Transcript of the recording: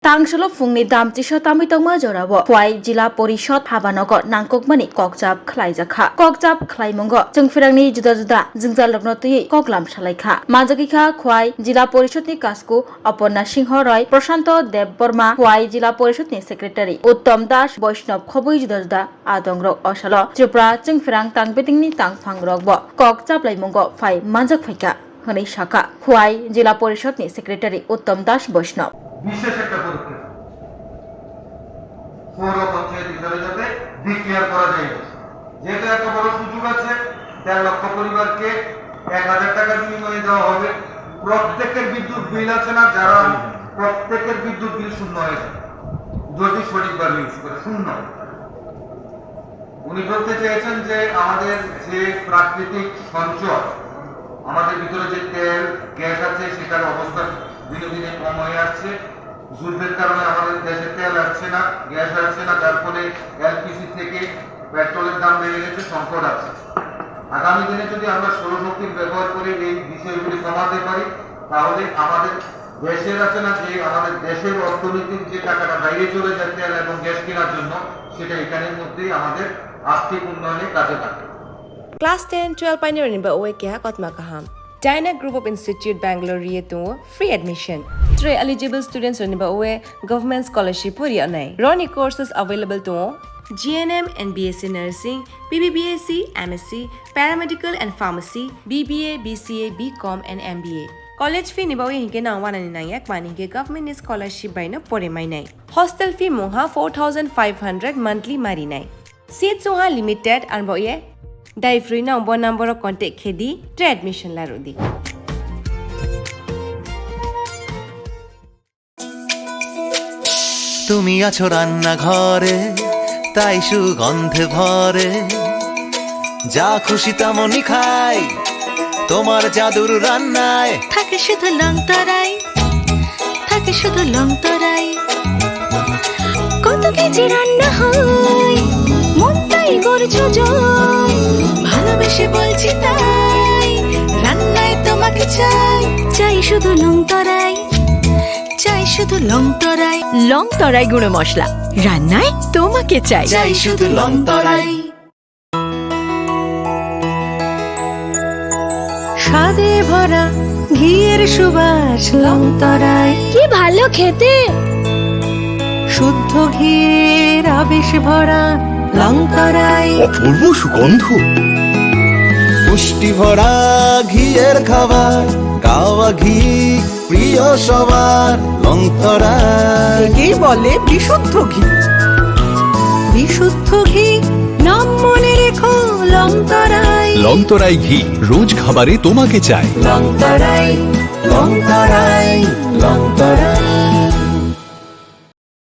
Tangshalo fungni damtisho tamitongma jorabo Huai Jila Porishod Habanogo Nangkokmani Kokjab Khlaijakha Kokjab Khlaimongo Jungfirangni juda juda Jingjal Loknotui Koklam Shalaikha Majagikha Huai Jila Porishodni Kasku Aparna Singh Roy Prashanto Deb Burma Huai Jila Porishodni Secretary Uttom Das Vaishnav Khobui juda juda Adongrok Osalo Tripura Jungfirang Tangbetingni Tangfangrokbo Kokjab Laimongo Phai Manjak Phaika Honei Shaka Huai Jila Porishodni Secretary Uttom Das Vaishnav বিশেষ একটা পদক্ষেপ পৌর পঞ্চায়েত হিসাবে যাতে declare করা যায় যেটা এত বড় সুযোগ আছে ১.৫ লক্ষ পরিবারকে ১,০০০ টাকার বিনিময়ে দেওয়া হবে প্রত্যেকের বিদ্যুৎ বিল আছে না যারা প্রত্যেকের বিদ্যুৎ বিল শূন্য হয়ে যাবে যদি সঠিকভাবে ইউজ করে শূন্য উনি বলতে চেয়েছেন যে আমাদের যে প্রাকৃতিক সঞ্চয় আমাদের ভিতরে যে তেল গ্যাস আছে সেটার অবস্থা দিনে দিনে কম হয়ে আসছে যুদ্ধের কারণে আমাদের দেশে তেল আসছে না গ্যাস আসছে না যার ফলে এলপিজি থেকে পেট্রোলের দাম বেড়ে গেছে সংকট আছে আগামী দিনে যদি আমরা সৌরশক্তির ব্যবহার করে এই বিষয়গুলি কমাতে পারি তাহলে আমাদের দেশের আছে না যে আমাদের দেশের অর্থনীতির যে টাকাটা বাইরে চলে যায় তেল এবং গ্যাস কেনার জন্য সেটা এখানের মধ্যেই আমাদের আর্থিক উন্নয়নে কাজে লাগে Class 10, 12 pioneering ba oe kya kotma kaham. China Group of Institute Bangalore to free admission. 3 eligible students on ba oe government scholarship puri anai. Roni courses available to GNM and BSc Nursing, BBBSc, MSc, Paramedical and Pharmacy, BBA, BCA, BCom and MBA. College fee ni ba oe hinke na 199 mani ke government scholarship by na pore mai nai. Hostel fee moha 4500 monthly mari nai. Seats soha limited and ba oe Dai free na umbo number of contact khedi to admission la rodi. তুমি আছো রান্না ঘরে তাই সুগন্ধে ভরে যা খুশি তেমনই খাই তোমার জাদুর রান্নায় থাকে শুধু লং তরাই থাকে শুধু লং তরাই কত কেজি রান্না হয় মনটাই করছো জয় ভালোবেসে বলছি তাই রান্নায় তোমাকে চাই চাই শুধু লং তরাই চাই শুধু লং তরাই গুঁড়ো মশলা রান্নায় তোমাকে চাই চাই শুধু লং তরাই স্বাদে ভরা ঘিয়ের সুবাস লং তরাই কি ভালো খেতে শুদ্ধ ঘিয়ের আবেশ ভরা লং তরাই অপূর্ব সুগন্ধ পুষ্টি ভরা ঘিয়ের খাবার গাওয়া ঘি প্রিয় সবার লং তরাই কি বলে বিশুদ্ধ ঘি বিশুদ্ধ ঘি নাম মনে রেখো লং তরাই লংতরাই ঘি রোজ খাবারে তোমাকে চাই লং তরাই লং তরাই